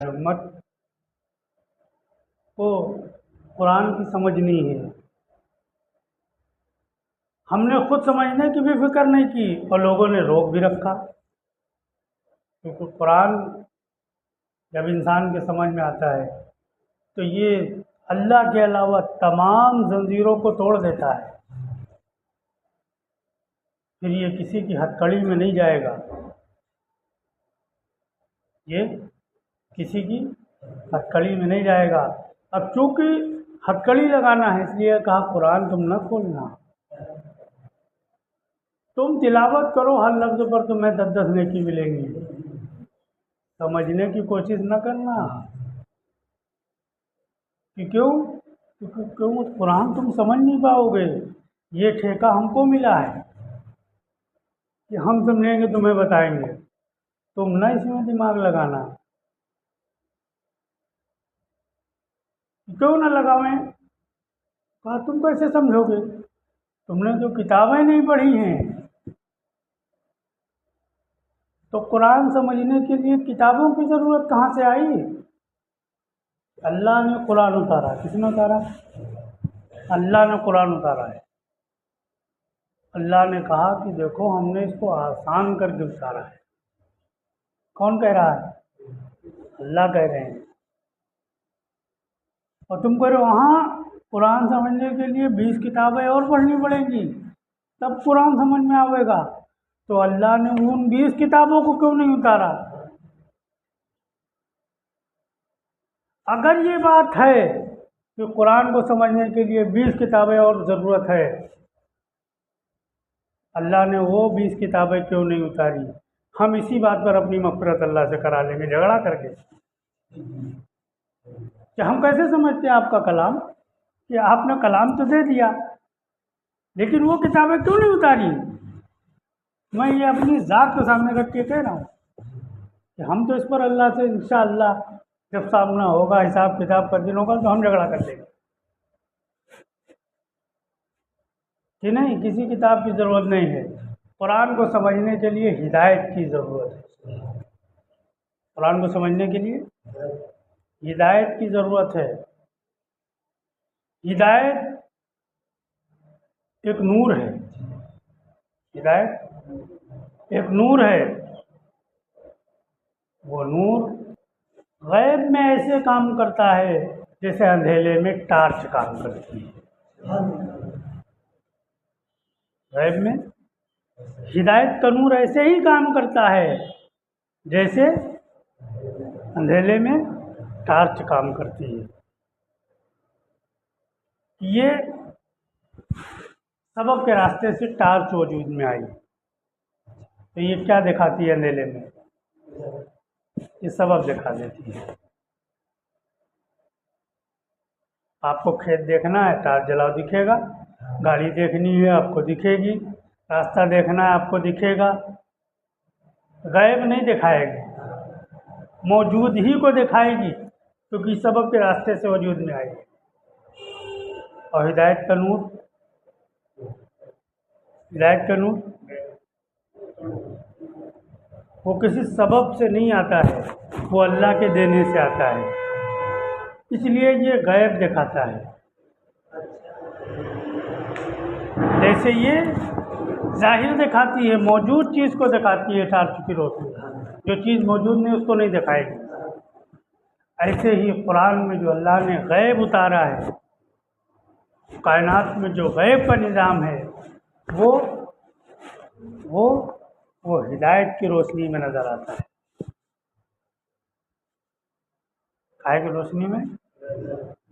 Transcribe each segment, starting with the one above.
امت کو قرآن کی سمجھ نہیں ہے. ہم نے خود سمجھنے کی بھی فکر نہیں کی اور لوگوں نے روک بھی رکھا، کیونکہ قرآن جب انسان کے سمجھ میں آتا ہے تو یہ اللہ کے علاوہ تمام زنجیروں کو توڑ دیتا ہے. پھر یہ کسی کی ہتھ کڑی میں نہیں جائے گا، یہ کسی کی ہتھ کڑی میں نہیں جائے گا. اب چونکہ ہتھ کڑی لگانا ہے اس لیے کہا قرآن تم نہ کھولنا، تم تلاوت کرو ہر لفظ پر تمہیں 10 نیکی ملیں گی، سمجھنے کی کوشش نہ کرنا. کہ کیوں قرآن تم سمجھ نہیں پاؤ گے. یہ ٹھیکہ ہم کو ملا ہے کہ ہم سمجھیں گے تمہیں بتائیں گے، تم نہ اس میں دماغ لگانا. کیوں نہ لگاویں؟ کہا تم کیسے سمجھو گے، تم نے جو کتابیں نہیں پڑھی ہیں. تو قرآن سمجھنے کے لیے کتابوں کی ضرورت کہاں سے آئی؟ اللہ نے قرآن اتارا. کس نے اتارا؟ اللہ نے قرآن اتارا ہے. اللہ نے کہا کہ دیکھو ہم نے اس کو آسان کر کے اتارا ہے. کون کہہ رہا ہے؟ اللہ کہہ رہے ہیں. اور تم کہہ رہے ہو ہاں قرآن سمجھنے کے لیے 20 کتابیں اور پڑھنی پڑیں گی تب قرآن سمجھ میں آئے گا. تو اللہ نے ان 20 کتابوں کو کیوں نہیں اتارا؟ اگر یہ بات ہے کہ قرآن کو سمجھنے کے لیے 20 کتابیں اور ضرورت ہے، اللہ نے وہ 20 کتابیں کیوں نہیں اتاری؟ ہم اسی بات پر اپنی مغفرت اللہ سے کرا لیں گے جھگڑا کر کے کہ ہم کیسے سمجھتے ہیں آپ کا کلام، کہ آپ نے کلام تو دے دیا لیکن وہ کتابیں کیوں نہیں اتاری؟ میں یہ اپنی ذات کے سامنے رکھ کے کہہ رہا ہوں کہ ہم تو اس پر اللہ سے انشاءاللہ جب سامنا ہوگا حساب کتاب کا دن ہوگا تو ہم جھگڑا کر لیں گے کہ نہیں کسی کتاب کی ضرورت نہیں ہے. قرآن کو سمجھنے کے لیے ہدایت کی ضرورت ہے. قرآن کو سمجھنے کے لیے ہدایت کی ضرورت ہے. ہدایت ایک نور ہے. ہدایت ایک نور ہے. وہ نور غیب میں ایسے کام کرتا ہے جیسے اندھیرے میں ٹارچ کام کرتی ہے. غیب میں ہدایت کا نور ایسے ہی کام کرتا ہے جیسے اندھیرے میں ٹارچ کام کرتی ہے. یہ سبب کے راستے سے ٹارچ وجود میں آئی تو یہ کیا دکھاتی ہے اندھیرے میں؟ یہ سبب دکھا دیتی ہے. آپ کو کھیت دیکھنا ہے ٹارچ جلاؤ دکھے گا، گاڑی دیکھنی ہے آپ کو دکھے گی، راستہ دیکھنا ہے آپ کو دکھے گا. غیب نہیں دکھائے گی، موجود ہی کو دکھائے گی کیونکہ سبب کے راستے سے وجود میں آئے گی. اور ہدایت کا نور وہ کسی سبب سے نہیں آتا ہے، وہ اللہ کے دینے سے آتا ہے. اس لیے یہ غیب دکھاتا ہے. جیسے یہ ظاہر دکھاتی ہے، موجود چیز کو دکھاتی ہے ٹارچ کی روشنی، جو چیز موجود نہیں اس کو نہیں دکھائے گی. ایسے ہی قرآن میں جو اللہ نے غیب اتارا ہے، کائنات میں جو غیب کا نظام ہے وہ ہدایت کی روشنی میں نظر آتا ہے. کائے کی روشنی میں؟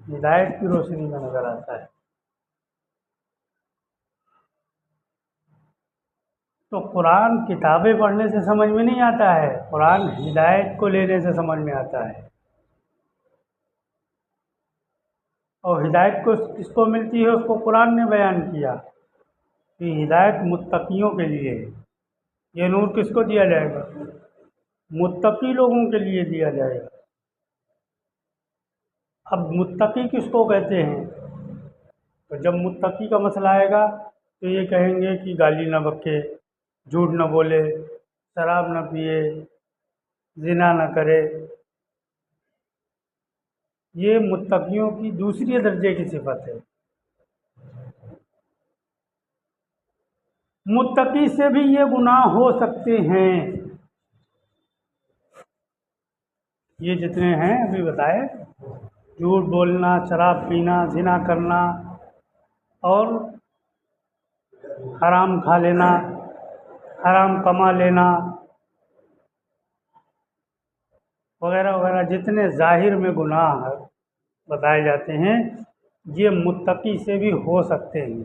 ہدایت کی روشنی میں نظر آتا ہے. تو قرآن کتابیں پڑھنے سے سمجھ میں نہیں آتا ہے، قرآن ہدایت کو لینے سے سمجھ میں آتا ہے. اور ہدایت کو کس کو ملتی ہے اس کو قرآن نے بیان کیا کہ ہدایت متقیوں کے لیے ہے. یہ نور کس کو دیا جائے گا؟ متقی لوگوں کے لیے دیا جائے گا. اب متقی کس کو کہتے ہیں؟ تو جب متقی کا مسئلہ آئے گا تو یہ کہیں گے کہ گالی نہ بکے، جھوٹ نہ بولے، شراب نہ پیے، زنا نہ کرے. یہ متقیوں کی دوسری درجے کی صفت ہے۔ متقی سے بھی یہ گناہ ہو سکتے ہیں، یہ جتنے ہیں ابھی بتائے، جھوٹ بولنا، شراب پینا، زنا کرنا اور حرام کھا لینا، حرام کما لینا وغیرہ وغیرہ، جتنے ظاہر میں گناہ بتائے جاتے ہیں یہ متقی سے بھی ہو سکتے ہیں۔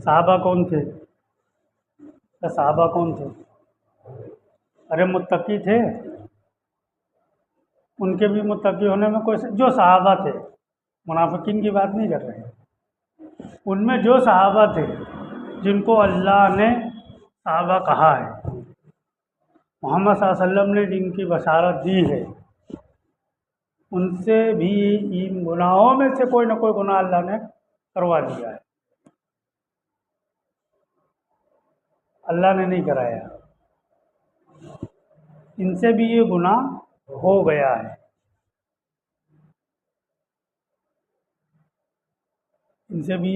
صحابہ کون تھے؟ صحابہ کون تھے؟ ارے متقی تھے، ان کے بھی متقی ہونے میں کوئی جو صحابہ تھے، منافقین کی بات نہیں کر رہے ہیں، ان میں جو صحابہ تھے جن کو اللہ نے صحابہ کہا ہے، محمد صلی اللہ علیہ وسلم نے جن کی بشارت دی ہے، ان سے بھی ان گناہوں میں سے کوئی نہ کوئی گناہ اللہ نے کروا دیا ہے، اللہ نے نہیں کرایا، ان سے بھی یہ گناہ ہو گیا ہے۔ ان سے بھی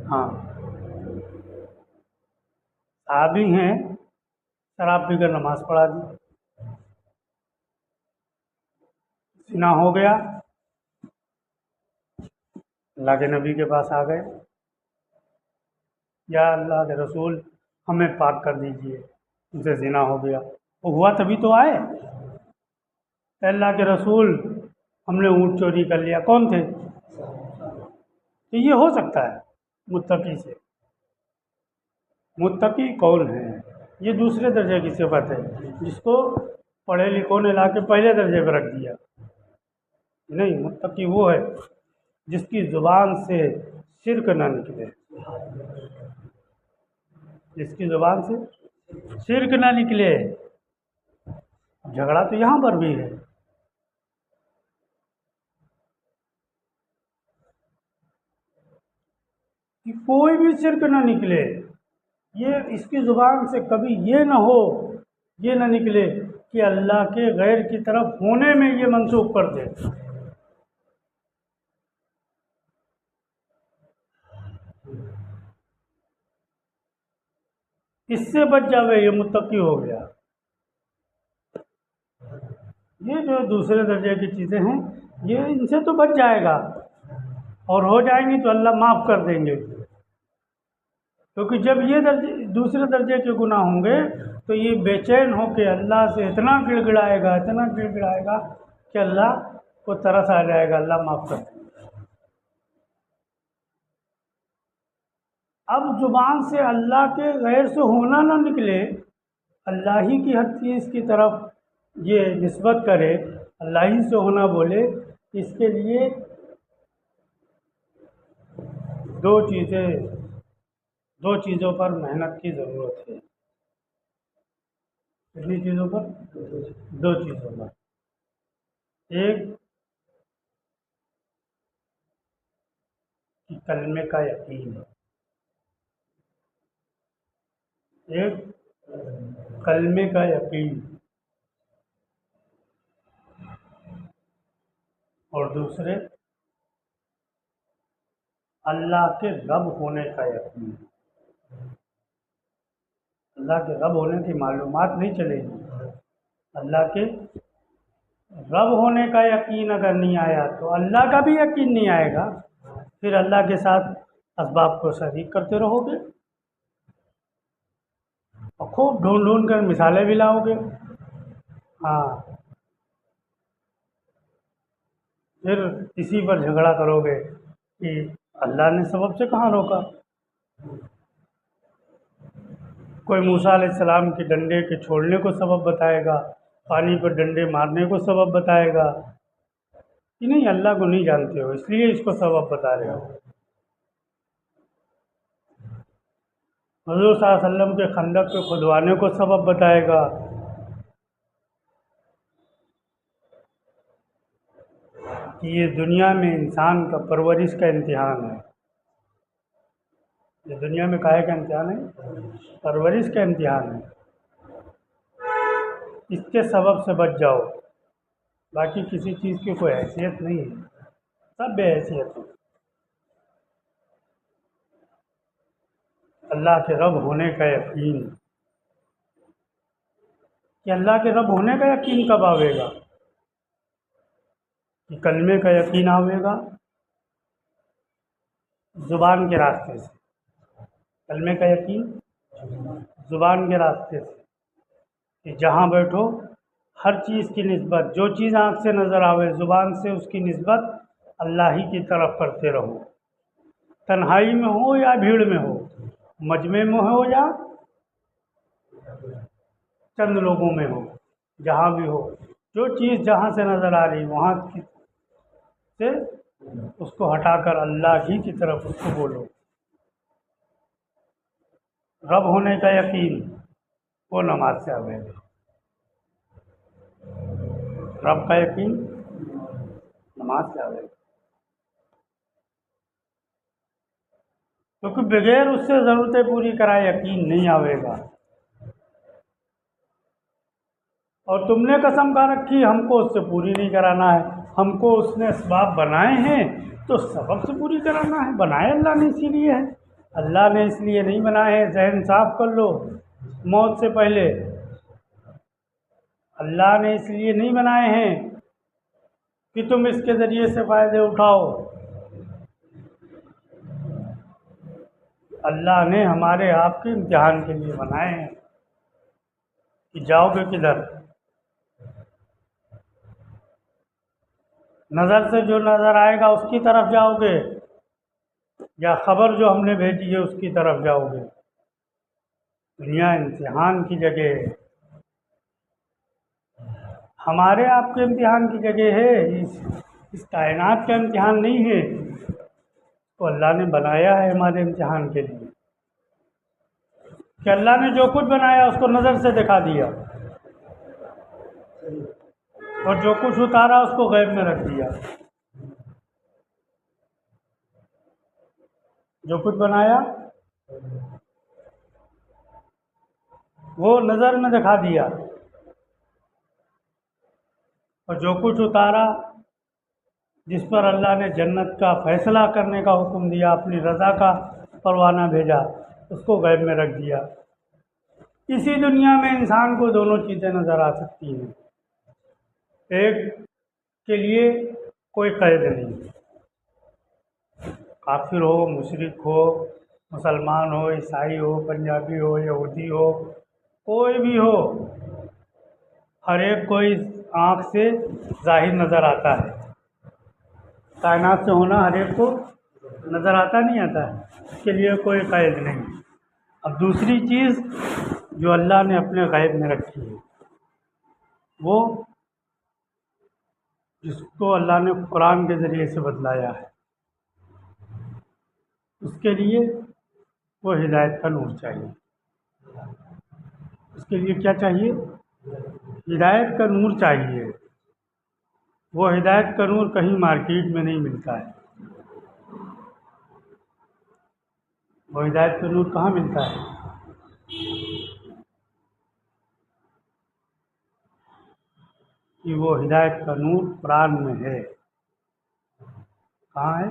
ہاں صحابی ہیں، شراب پی کر نماز پڑھا دی، زنا ہو گیا، اللہ کے نبی کے پاس آ گئے، یا اللہ کے رسول ہمیں پاک کر دیجئے، ان سے زنا ہو گیا، وہ ہوا تبھی تو آئے، اے اللہ کے رسول ہم نے اونٹ چوری کر لیا، کون تھے؟ تو یہ ہو سکتا ہے متقی سے۔ متقی کون ہے؟ یہ دوسرے درجے کی صفت ہے، جس کو پڑھے لکھوں نے لا کے پہلے درجے پہ رکھ دیا۔ نہیں، متقی وہ ہے جس کی زبان سے شرک نہ نکلے، جس کی زبان سے شرک نہ نکلے۔ جھگڑا تو یہاں پر بھی ہے، کہ کوئی بھی شرک نہ نکلے، یہ اس کی زبان سے کبھی یہ نہ ہو، یہ نہ نکلے کہ اللہ کے غیر کی طرف ہونے میں یہ منسوخ کر دے۔ اس سے بچ جاوے، یہ متقی ہو گیا۔ یہ جو دوسرے درجے کی چیزیں ہیں یہ ان سے تو بچ جائے گا، اور ہو جائیں گی تو اللہ معاف کر دیں گے، کیونکہ جب یہ دوسرے درجے کے گناہ ہوں گے تو یہ بے چین ہو کے اللہ سے اتنا گڑ گڑائے گا، اتنا گڑ گڑائے گا کہ اللہ کو ترس آ جائے گا، اللہ معاف کر دیں گے۔ اب زبان سے اللہ کے غیر سے ہونا نہ نکلے، اللہ ہی کی ہر چیز کی طرف یہ نسبت کرے، اللہ ہی سے ہونا بولے، اس کے لیے دو چیزوں پر محنت کی ضرورت ہے۔ کتنی چیزوں پر؟ دو چیزوں پر۔ ایک کہ کلمے کا یقین، ایک کلمے کا یقین، اور دوسرے اللہ کے رب ہونے کا یقین۔ اللہ کے رب ہونے کی معلومات نہیں چلے گی، اللہ کے رب ہونے کا یقین اگر نہیں آیا تو اللہ کا بھی یقین نہیں آئے گا، پھر اللہ کے ساتھ اسباب کو شریک کرتے رہو گے اور خوب ڈھونڈ ڈھونڈ کر مثالیں بھی لاؤ گے۔ ہاں، پھر اسی پر جھگڑا کرو گے کہ اللہ نے سبب سے کہاں روکا۔ کوئی موسیٰ علیہ السلام کے ڈنڈے کے چھوڑنے کو سبب بتائے گا، پانی پر ڈنڈے مارنے کو سبب بتائے گا کہ نہیں اللہ کو نہیں جانتے ہو اس لیے اس کو سبب بتا رہے ہو۔ حضور صلی اللہ علیہ وسلم کے خندق کے کھدوانے کو سبب بتائے گا کہ یہ دنیا میں انسان کا پرورش کا امتحان ہے۔ یہ دنیا میں کاہے کا امتحان ہے؟ پرورش کا امتحان ہے۔ اس کے سبب سے بچ جاؤ، باقی کسی چیز کی کوئی حیثیت نہیں ہے، سب بے حیثیت ہے۔ اللہ کے رب ہونے کا یقین، کہ اللہ کے رب ہونے کا یقین کب آئے گا؟ کہ کلمے کا یقین آئے گا زبان کے راستے سے، کلمے کا یقین زبان کے راستے سے، کہ جہاں بیٹھو ہر چیز کی نسبت، جو چیز آنکھ سے نظر آوے زبان سے اس کی نسبت اللہ ہی کی طرف کرتے رہو، تنہائی میں ہو یا بھیڑ میں ہو، مجمع میں ہو یا چند لوگوں میں ہو، جہاں بھی ہو، جو چیز جہاں سے نظر آ رہی وہاں سے اس کو ہٹا کر اللہ ہی کی طرف اس کو بولو۔ رب ہونے کا یقین وہ نماز سے آئے گا، رب کا یقین نماز سے آئے گا، کیونکہ بغیر اس سے ضرورتیں پوری کرائے یقین نہیں آئے گا۔ اور تم نے قسم کھا رکھی ہم کو اس سے پوری نہیں کرانا ہے، ہم کو اس نے اسباب بنائے ہیں تو سبب سے پوری کرانا ہے، بنائے اللہ نے اسی لیے ہے، اللہ نے اس لیے نہیں بنائے ہیں۔ ذہن صاف کر لو موت سے پہلے، اللہ نے اس لیے نہیں بنائے ہیں کہ تم اس کے ذریعے سے فائدے اٹھاؤ، اللہ نے ہمارے آپ کے امتحان کے لیے بنائے ہیں کہ جاؤ گے کدھر، نظر سے جو نظر آئے گا اس کی طرف جاؤ گے یا خبر جو ہم نے بھیجی ہے اس کی طرف جاؤ گے۔ دنیا امتحان کی جگہ ہے، ہمارے آپ کے امتحان کی جگہ ہے، اس کائنات کا امتحان نہیں ہے، تو اللہ نے بنایا ہے ہمارے امتحان کے لیے، کہ اللہ نے جو کچھ بنایا اس کو نظر سے دکھا دیا اور جو کچھ اتارا اس کو غیب میں رکھ دیا۔ جو کچھ بنایا وہ نظر میں دکھا دیا اور جو کچھ اتارا، جس پر اللہ نے جنت کا فیصلہ کرنے کا حکم دیا، اپنی رضا کا پروانہ بھیجا، اس کو غیب میں رکھ دیا۔ اسی دنیا میں انسان کو دونوں چیزیں نظر آ سکتی ہیں، ایک کے لیے کوئی قید نہیں، کافر ہو، مشرک ہو، مسلمان ہو، عیسائی ہو، پنجابی ہو، یہودی ہو، کوئی بھی ہو، ہر ایک کو اس آنکھ سے ظاہر نظر آتا ہے، کائنات سے ہونا ہر ایک کو نظر آتا نہیں آتا ہے، اس کے لیے کوئی قید نہیں۔ اب دوسری چیز جو اللہ نے اپنے غیب میں رکھی ہے، وہ جس کو اللہ نے قرآن کے ذریعے سے بتلایا ہے، اس کے لیے وہ ہدایت کا نور چاہیے۔ اس کے لیے کیا چاہیے؟ ہدایت کا نور چاہیے۔ وہ ہدایت کا نور کہیں مارکیٹ میں نہیں ملتا ہے، وہ ہدایت کا نور کہاں ملتا ہے؟ کہ وہ ہدایت کا نور قرآن میں ہے۔ کہاں ہے؟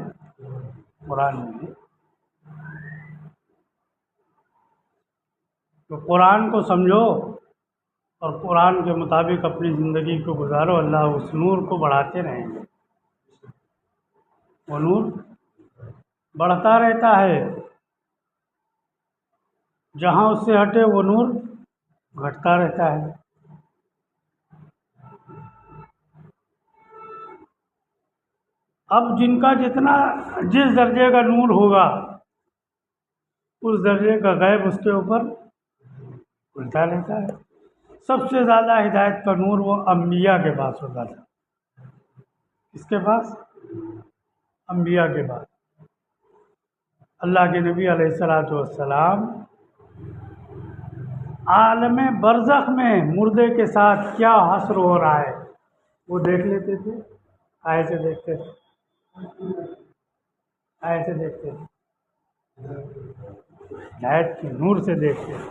قرآن میں ہے۔ تو قرآن کو سمجھو اور قرآن کے مطابق اپنی زندگی کو گزارو، اللہ اس نور کو بڑھاتے رہیں گے، وہ نور بڑھتا رہتا ہے، جہاں اس سے ہٹے وہ نور گھٹتا رہتا ہے۔ اب جن کا جس درجے کا نور ہوگا اس درجے کا غیب اس کے اوپر الٹا لیتا ہے۔ سب سے زیادہ ہدایت کا نور وہ انبیاء کے پاس ہوتا تھا۔ کس کے پاس؟ انبیاء کے پاس۔ اللہ کے نبی علیہ الصلوۃ والسلام عالم برزخ میں مردے کے ساتھ کیا حشر ہو رہا ہے وہ دیکھ لیتے تھے، ایسے دیکھتے تھے، ایسے دیکھتے تھے، ہدایت کے نور سے دیکھتے تھے۔